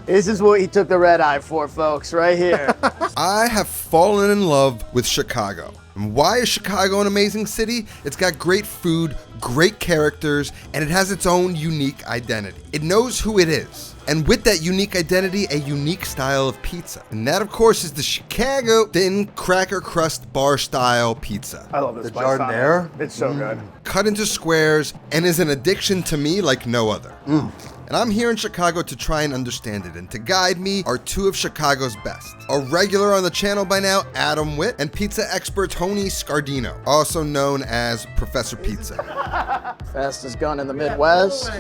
This is what he took the red eye for, folks, right here. I have fallen in love with Chicago. And why is Chicago an amazing city? It's got great food, great characters, and it has its own unique identity. It knows who it is. And with that unique identity, a unique style of pizza. And that, of course, is the Chicago thin cracker crust bar style pizza. I love this. The jardiniere? It's so good. Cut into squares and is an addiction to me like no other. And I'm here in Chicago to try and understand it. And to guide me are two of Chicago's best. A regular on the channel by now, Adam WITT, and pizza expert Tony SCARDINO, also known as Professor Pizza. Fastest gun in the Midwest.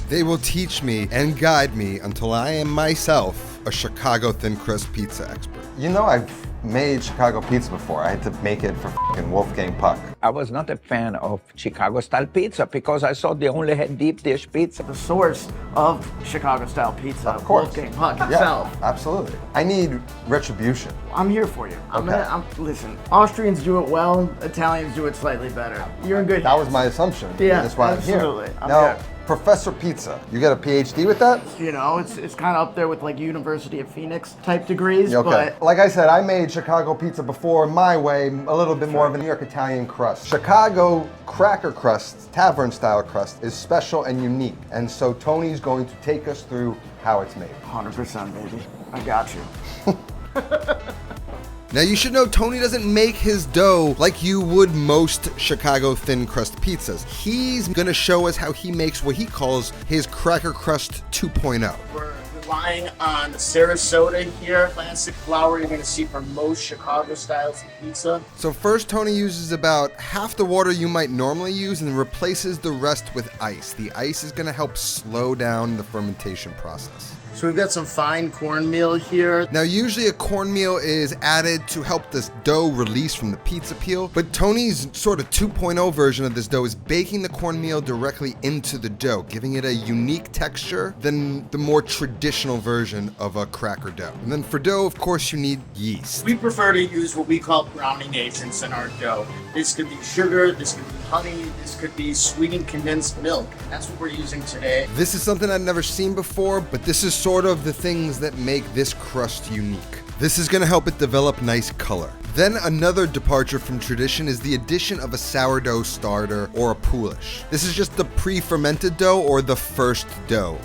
They will teach me and guide me until I am myself a Chicago thin crust pizza expert. You know, I've made Chicago pizza before. I had to make it for fucking Wolfgang Puck. I was not a fan of Chicago-style pizza because I thought they only had deep dish pizza. The source of Chicago-style pizza, Of course. Wolfgang Puck Yeah, himself. absolutely. I need retribution. I'm here for you. Okay. Listen, Austrians do it well, Italians do it slightly better. You're in good That was hands. my assumption. Yeah, That's why absolutely. I'm here. I'm Now, good. Professor Pizza, you got a PhD with that? You know, it's kind of up there with like University of Phoenix type degrees, Okay. but Like I said, I made Chicago pizza before my way, a little bit more of a New York Italian crust. Chicago cracker crust, Tavern style crust, is special and unique. And so Tony's going to take us through how it's made. 100% baby. I got you. Now you should know Tony doesn't make his dough like you would most Chicago thin crust pizzas. He's gonna show us how he makes what he calls his cracker crust 2.0. We're relying on Sarasota here, classic flour you're gonna see for most Chicago styles of pizza. So first Tony uses about half the water you might normally use and replaces the rest with ice. The ice is gonna help slow down the fermentation process. So we've got some fine cornmeal here. Now usually a cornmeal is added to help this dough release from the pizza peel, but Tony's sort of 2.0 version of this dough is baking the cornmeal directly into the dough, giving it a unique texture than the more traditional version of a cracker dough. And then for dough, of course, you need yeast. We prefer to use what we call browning agents in our dough. This could be sugar, this could be honey, this could be sweetened condensed milk. That's what we're using today. This is something I've never seen before, but this is sort of the things that make this crust unique. This is gonna help it develop nice color. Then another departure from tradition is the addition of a sourdough starter or a poolish. This is just the pre-fermented dough or the first dough.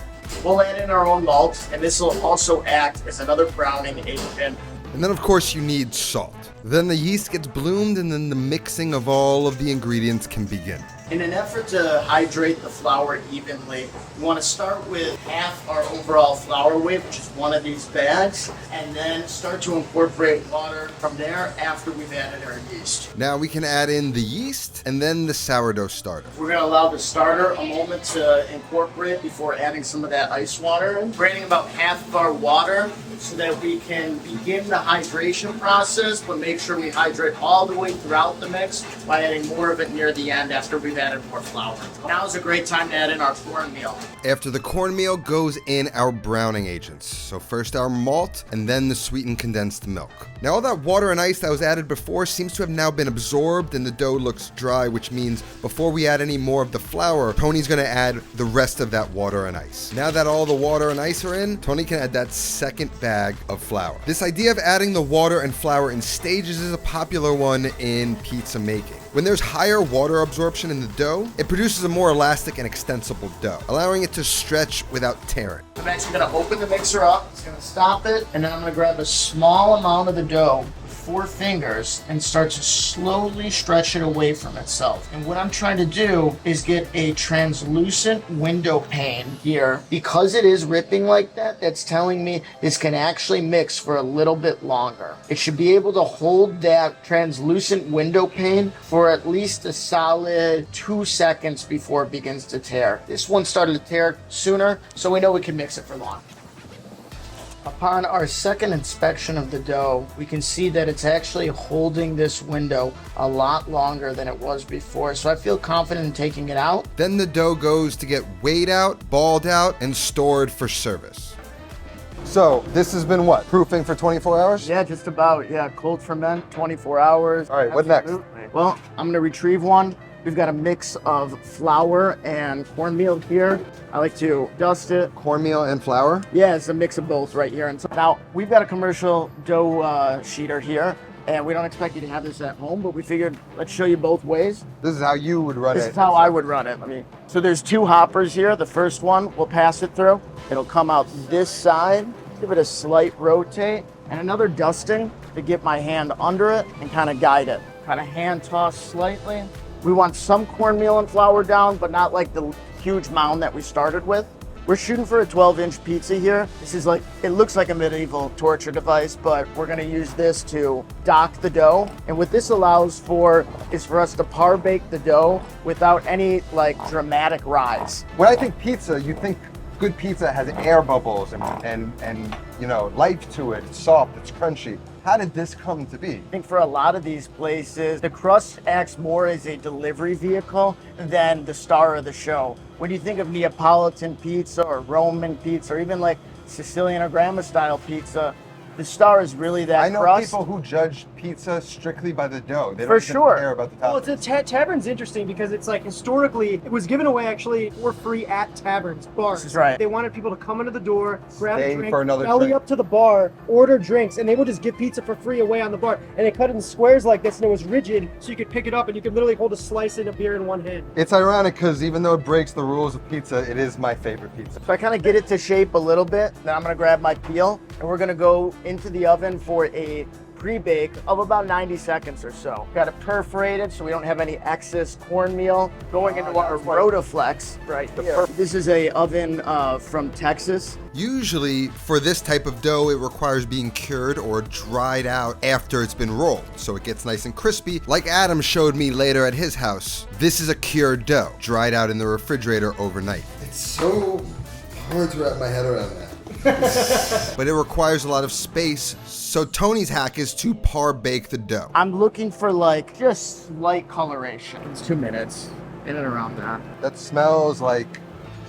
We'll add in our own malt, and this will also act as another browning agent. And then of course you need salt. Then the yeast gets bloomed and then the mixing of all of the ingredients can begin. In an effort to hydrate the flour evenly, we want to start with half our overall flour weight, which is one of these bags, and then start to incorporate water from there after we've added our yeast. Now we can add in the yeast and then the sourdough starter. We're going to allow the starter a moment to incorporate before adding some of that ice water. We're adding about half of our water so that we can begin the hydration process, but make sure we hydrate all the way throughout the mix by adding more of it near the end after we've added more flour. Now is a great time to add in our cornmeal. After the cornmeal goes in our browning agents. So first our malt and then the sweetened condensed milk. Now all that water and ice that was added before seems to have now been absorbed and the dough looks dry, which means before we add any more of the flour, Tony's gonna add the rest of that water and ice. Now that all the water and ice are in, Tony can add that second bag of flour. This idea of adding the water and flour in stages is a popular one in pizza making. When there's higher water absorption in the dough, it produces a more elastic and extensible dough, allowing it to stretch without tearing. I'm actually going to open the mixer up, it's going to stop it, and then I'm going to grab a small amount of the dough with 4 fingers and start to slowly stretch it away from itself. And what I'm trying to do is get a translucent window pane here. Because it is ripping like that, that's telling me this can actually mix for a little bit longer. It should be able to hold that translucent window pane for at least a solid 2 seconds before it begins to tear. This one started to tear sooner, so we know we can mix it for long. Upon our second inspection of the dough, we can see that it's actually holding this window a lot longer than it was before, so I feel confident in taking it out. Then the dough goes to get weighed out, balled out, and stored for service. So this has been what? Proofing for 24 hours? Yeah, just about. Yeah, cold ferment, 24 hours. All right, what next? Well, I'm gonna retrieve one, We've got a mix of flour and cornmeal here. I like to dust it. Cornmeal and flour? Yeah, it's a mix of both right here. And so now we've got a commercial dough sheeter here, and we don't expect you to have this at home, but we figured let's show you both ways. This is how you would run it. This is how I would run it. So there's 2 hoppers here. The first one, we'll pass it through. It'll come out this side, give it a slight rotate, and another dusting to get my hand under it and kind of guide it. Kind of hand toss slightly. We want some cornmeal and flour down, but not like the huge mound that we started with. We're shooting for a 12-inch pizza here. This is like, it looks like a medieval torture device, but we're gonna use this to dock the dough. And what this allows for is for us to par bake the dough without any like dramatic rise. When I think pizza, you think good pizza has air bubbles and you know, life to it. It's soft, it's crunchy. How did this come to be? I think for a lot of these places, the crust acts more as a delivery vehicle than the star of the show. When you think of Neapolitan pizza or Roman pizza or even like Sicilian or grandma style pizza, the star is really that I know crust. people who judge pizza strictly by the dough. They For don't even sure. care about the Well, toppings. it's Tavern's interesting because it's like historically it was given away actually for free at taverns, bars. This is right. They wanted people to come into the door, grab Stay a drink, for another belly drink. up to the bar, order drinks, and they would just give pizza for free away on the bar. And they cut it in squares like this, and it was rigid, so you could pick it up and you could literally hold a slice and a beer in one hand. It's ironic because even though it breaks the rules of pizza, it is my favorite pizza. So I kind of get it to shape a little bit. Then I'm gonna grab my peel and we're gonna go into the oven for a pre-bake of about 90 seconds or so. Got it perforated so we don't have any excess cornmeal going into our Rotaflex right here. This is a oven from Texas. Usually, for this type of dough, it requires being cured or dried out after it's been rolled, so it gets nice and crispy, like Adam showed me later at his house. This is a cured dough, dried out in the refrigerator overnight. It's so hard to wrap my head around that. But it requires a lot of space, so Tony's hack is to par bake the dough. I'm looking for like just slight coloration. It's 2 minutes, in and around that. That smells like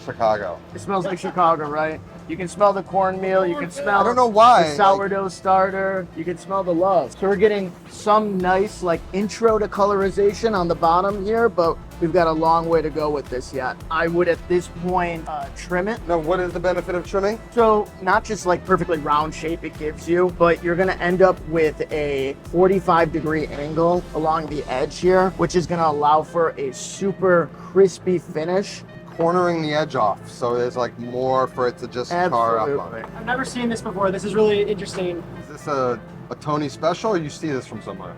Chicago. It smells like Chicago, right? You can smell the cornmeal, you can smell I don't know why, the sourdough starter, you can smell the love. So we're getting some nice like intro to colorization on the bottom here, but we've got a long way to go with this yet. I would at this point trim it. Now, what is the benefit of trimming? So not just like perfectly round shape it gives you, but you're gonna end up with a 45-degree angle along the edge here, which is gonna allow for a super crispy finish. Cornering the edge off, so there's like more for it to just char up on. Absolutely. I've never seen this before. This is really interesting. Is this a Tony special, or you see this from somewhere?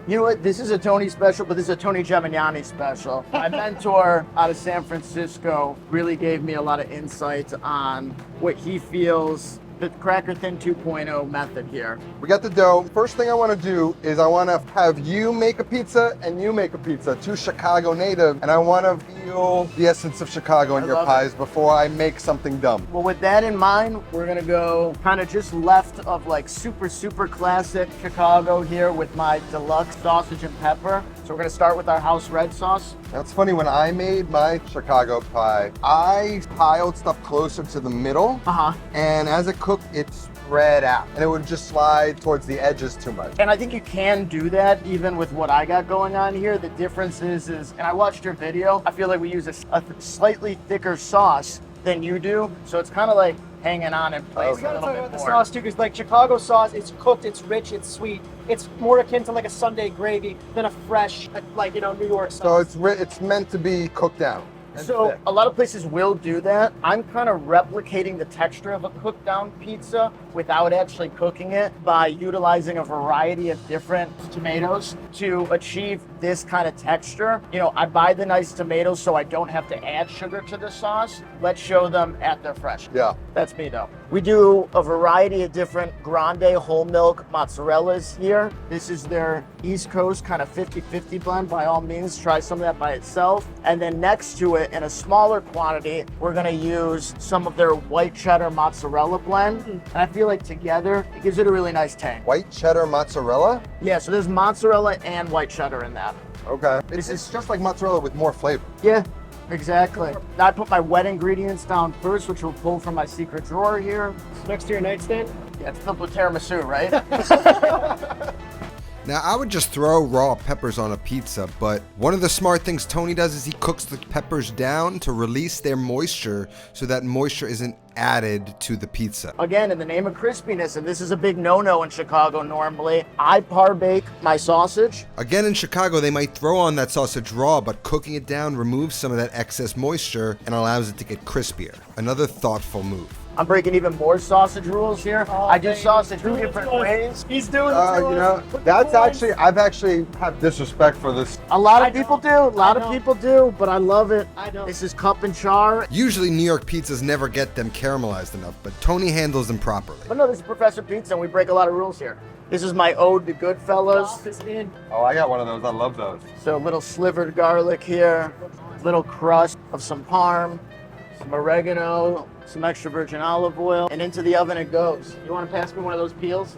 You know what? This is a Tony special, but this is a Tony Gemignani special. My mentor out of San Francisco really gave me a lot of insights on what he feels the Cracker Thin 2.0 method here. We got the dough. First thing I want to do is I want to have you make a pizza and you make a pizza, 2 Chicago native, and I want to feel the essence of Chicago in I your love pies before I make something dumb. Well, with that in mind, we're gonna go kind of just left of like super classic Chicago here with my deluxe sausage and pepper. So we're gonna start with our house red sauce. That's funny, when I made my Chicago pie, I piled stuff closer to the middle, and as it cooked, it spread out, and it would just slide towards the edges too much. And I think you can do that even with what I got going on here. The difference is, and I watched your video, I feel like we use a slightly thicker sauce than you do. So it's kind of like hanging on in place We a gotta little talk bit about the more. sauce too, because like Chicago sauce, it's cooked, it's rich, it's sweet. It's more akin to like a Sunday gravy than a fresh, like, you know, New York sauce. So it's meant to be cooked down. and So thick. a lot of places will do that. I'm kind of replicating the texture of a cooked down pizza without actually cooking it by utilizing a variety of different tomatoes to achieve this kind of texture. You know, I buy the nice tomatoes so I don't have to add sugar to the sauce. Let's show them at their fresh. Yeah. That's me though. We do a variety of different grande whole milk mozzarellas here. This is their East Coast kind of 50-50 blend. By all means, try some of that by itself. And then next to it, in a smaller quantity, we're gonna use some of their white cheddar mozzarella blend. And I feel like together, it gives it a really nice tang. White cheddar mozzarella? Yeah, so there's mozzarella and white cheddar in that. Okay. It's just like mozzarella with more flavor. Yeah, exactly. Now I put my wet ingredients down first, which we'll pull from my secret drawer here. Next to your nightstand. Yeah, it's filled with tiramisu, right? Now, I would just throw raw peppers on a pizza, but one of the smart things Tony does is he cooks the peppers down to release their moisture so that moisture isn't added to the pizza. Again, in the name of crispiness, and this is a big no-no in Chicago normally, I par-bake my sausage. Again, in Chicago, they might throw on that sausage raw, but cooking it down removes some of that excess moisture and allows it to get crispier. Another thoughtful move. I'm breaking even more sausage rules here. I do sausage 2 different ways. He's doing it. You know, that's actually, I've actually had disrespect for this. A lot of people do. A lot of people do, but I love it. I don't. This is cup and char. Usually, New York pizzas never get them caramelized enough, but Tony handles them properly. But no, this is Professor Pizza, and we break a lot of rules here. This is my ode to Goodfellas. Office in. Oh, I got one of those. I love those. So a little slivered garlic here, little crust of some parm, some oregano, some extra virgin olive oil, and into the oven it goes. You want to pass me one of those peels?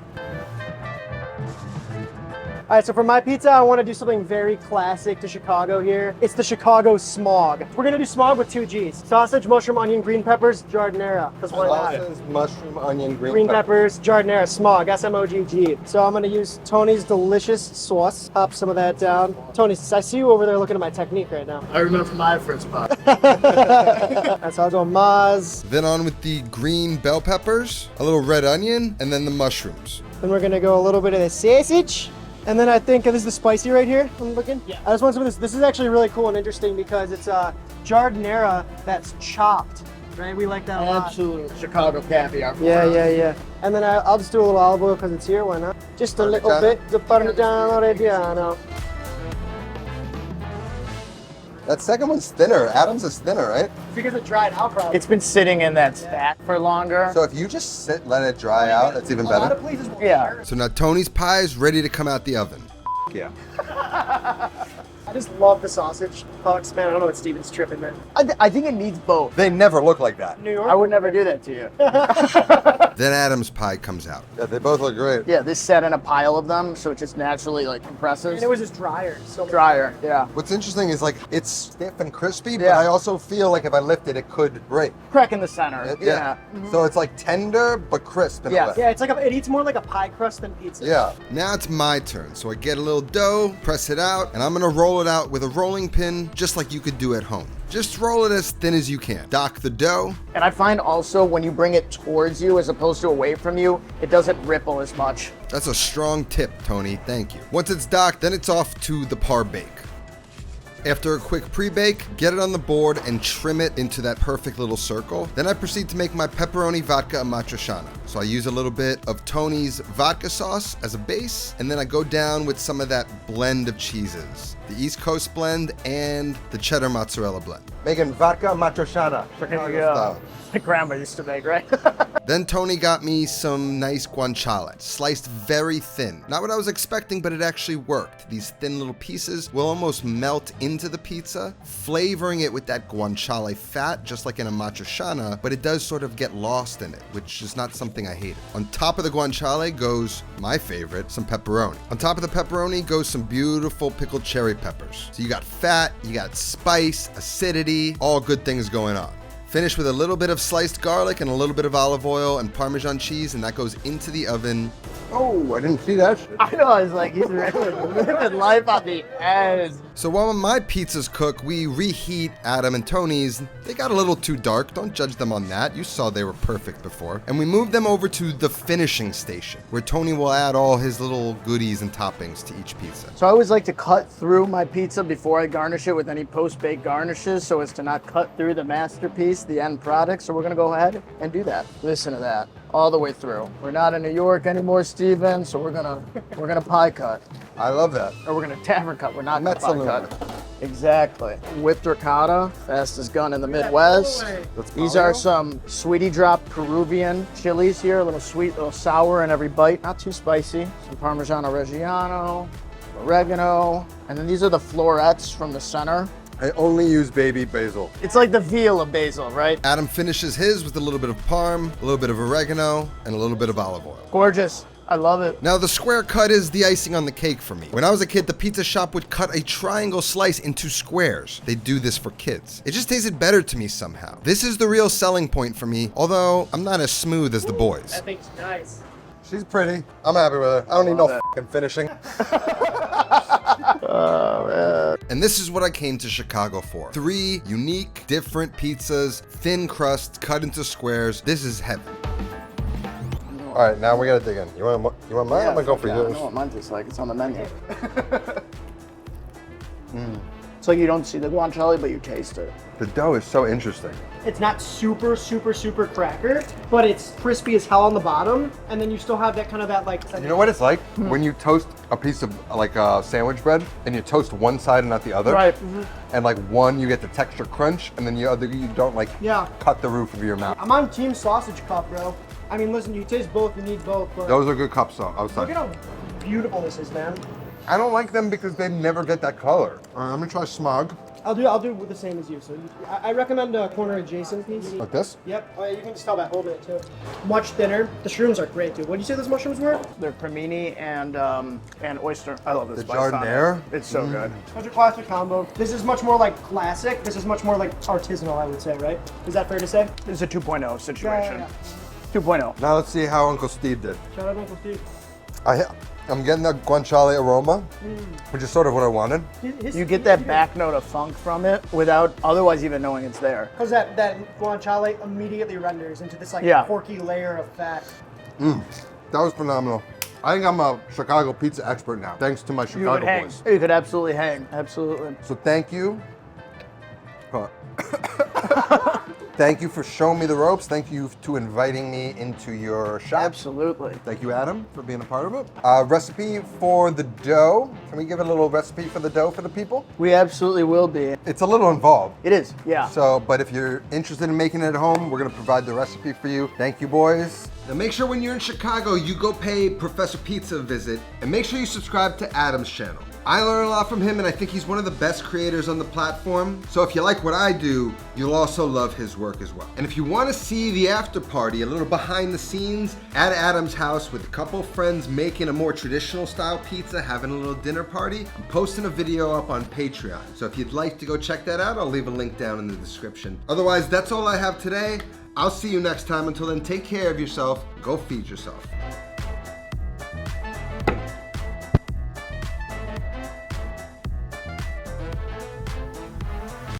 All right, so for my pizza, I want to do something very classic to Chicago here. It's the Chicago smog. We're gonna do smog with 2 G's. Sausage, mushroom, onion, green peppers, giardiniera. Because why not? Sausage, mushroom, onion, Green peppers, giardiniera, smog, S-M-O-G-G. So I'm gonna use Tony's delicious sauce. Pop some of that down. Tony, I see you over there looking at my technique right now. I remember my first spot. That's how I'll go Maz. Then on with the green bell peppers, a little red onion, and then the mushrooms. Then we're gonna go a little bit of the sausage. And then I think this is the spicy right here. I'm looking. Yeah. I just want some of this. This is actually really cool and interesting because it's a giardiniera that's chopped. Right? We like that a lot. Absolute Chicago caviar. Yeah. And then I'll just do a little olive oil because it's here. Why not? Just a little bit. The Parmigiano Reggiano. That second one's thinner. Adam's is thinner, right? Because it dried out probably. It's been sitting in that stack for longer. So if you just let it dry out, that's even A lot better. of places will Yeah. So now Tony's pie is ready to come out the oven. Yeah. I just love the sausage pucks, man. I don't know what Steven's tripping, man. I think it needs both. They never look like that. New York. I would never do that to you. Then Adam's pie comes out. Yeah, they both look great. Yeah, this sat in a pile of them, so it just naturally like compresses. And it was just drier. So drier. Yeah. What's interesting is like it's stiff and crispy, but Yeah. I also feel like if I lift it, it could break. Crack in the center. Yeah. So it's like tender but crisp in Yeah. a way. Yeah, it's like it eats more like a pie crust than pizza. Yeah. Now it's my turn, so I get a little dough, press it out, and I'm gonna roll it out with a rolling pin, just like you could do at home. Just roll it as thin as you can. Dock the dough. And I find also when you bring it towards you as opposed to away from you, it doesn't ripple as much. That's a strong tip, Tony. Thank you. Once it's docked, then it's off to the par bake. After a quick pre-bake, get it on the board and trim it into that perfect little circle. Then I proceed to make my pepperoni vodka amatriciana. So I use a little bit of Tony's vodka sauce as a base, and then I go down with some of that blend of cheeses. The East Coast blend and the cheddar mozzarella blend. Making vodka matriciana. Chicago style. Like grandma used to make, right? Then Tony got me some nice guanciale, sliced very thin. Not what I was expecting, but it actually worked. These thin little pieces will almost melt into the pizza, flavoring it with that guanciale fat, just like in a matriciana, but it does sort of get lost in it, which is not something I hated. On top of the guanciale goes my favorite, some pepperoni. On top of the pepperoni goes some beautiful pickled cherry peppers. So you got fat, you got spice, acidity, all good things going on. Finish with a little bit of sliced garlic and a little bit of olive oil and Parmesan cheese, and that goes into the oven. Oh, I didn't see that shit. I know, I was like, he's really living life on the edge. So while my pizzas cook, we reheat Adam and Tony's. They got a little too dark. Don't judge them on that. You saw they were perfect before. And we move them over to the finishing station, where Tony will add all his little goodies and toppings to each pizza. So I always like to cut through my pizza before I garnish it with any post-bake garnishes so as to not cut through the masterpiece, the end product. So we're gonna go ahead and do that. Listen to that, all the way through. We're not in New York anymore, Steven, so we're gonna pie cut. I love that. Or we're gonna tavern cut, we're not gonna pie Mezzaluna. cut. Exactly. Whipped ricotta, fastest gun in the Midwest. These are some sweetie drop Peruvian chilies here, a little sweet, a little sour in every bite, not too spicy. Some Parmigiano Reggiano, oregano, and then these are the florets from the center. I only use baby basil. It's like the veal of basil, right? Adam finishes his with a little bit of parm, a little bit of oregano, and a little bit of olive oil. Gorgeous. I love it. Now the square cut is the icing on the cake for me. When I was a kid, the pizza shop would cut a triangle slice into squares. They do this for kids. It just tasted better to me somehow. This is the real selling point for me, although I'm not as smooth as the boys. That thing's nice. She's pretty. I'm happy with her. I don't need no fucking finishing. And this is what I came to Chicago for. 3 unique, different pizzas, thin crust, cut into squares. This is heaven. All right, now we gotta dig in. You want mine? I'm gonna go for I yours. know what mine tastes like. It's on the menu. It's like you don't see the guanciale, but you taste it. The dough is so interesting. It's not super, super, super cracker, but it's crispy as hell on the bottom, and then you still have that kind of that like. You know what it's like? When you toast a piece of like sandwich bread and you toast one side and not the other. Right. And like one, you get the texture crunch, and then the other, you don't like Yeah. cut the roof of your mouth. I'm on team sausage cup, bro. I mean, listen, you taste both, you need both, but Those are good cups though, look outside. at how beautiful this is, man. I don't like them because they never get that color. All right, I'm gonna try smog. I'll do the same as you. So I recommend a corner adjacent piece. Like this? Yep. Oh, yeah, you can just tell that whole bit too. Much thinner. The shrooms are great, dude. What did you say those mushrooms were? They're cremini and oyster. I love this The spice on it. jardinera? It's so good. Such a classic combo. This is much more like classic. This is much more like artisanal, I would say, right? Is that fair to say? It's a 2.0 situation. Yeah. 2.0. Now let's see how Uncle Steve did. Shout out Uncle Steve. I'm getting that guanciale aroma, which is sort of what I wanted. You get that back note of funk from it without otherwise even knowing it's there. Because that guanciale immediately renders into this like Yeah. porky layer of fat. That was phenomenal. I think I'm a Chicago pizza expert now, thanks to my You could Chicago hang. boys. You could absolutely hang. Absolutely. So thank you. Thank you for showing me the ropes. Thank you to inviting me into your shop. Absolutely. Thank you, Adam, for being a part of it. Recipe for the dough. Can we give a little recipe for the dough for the people? We absolutely will be. It's a little involved. It is. Yeah. So, but if you're interested in making it at home, we're gonna provide the recipe for you. Thank you, boys. Now make sure when you're in Chicago, you go pay Professor Pizza a visit, and make sure you subscribe to Adam's channel. I learn a lot from him, and I think he's one of the best creators on the platform. So if you like what I do, you'll also love his work as well. And if you want to see the after party, a little behind the scenes at Adam's house with a couple friends making a more traditional style pizza, having a little dinner party, I'm posting a video up on Patreon. So if you'd like to go check that out, I'll leave a link down in the description. Otherwise, that's all I have today. I'll see you next time. Until then, take care of yourself. Go feed yourself.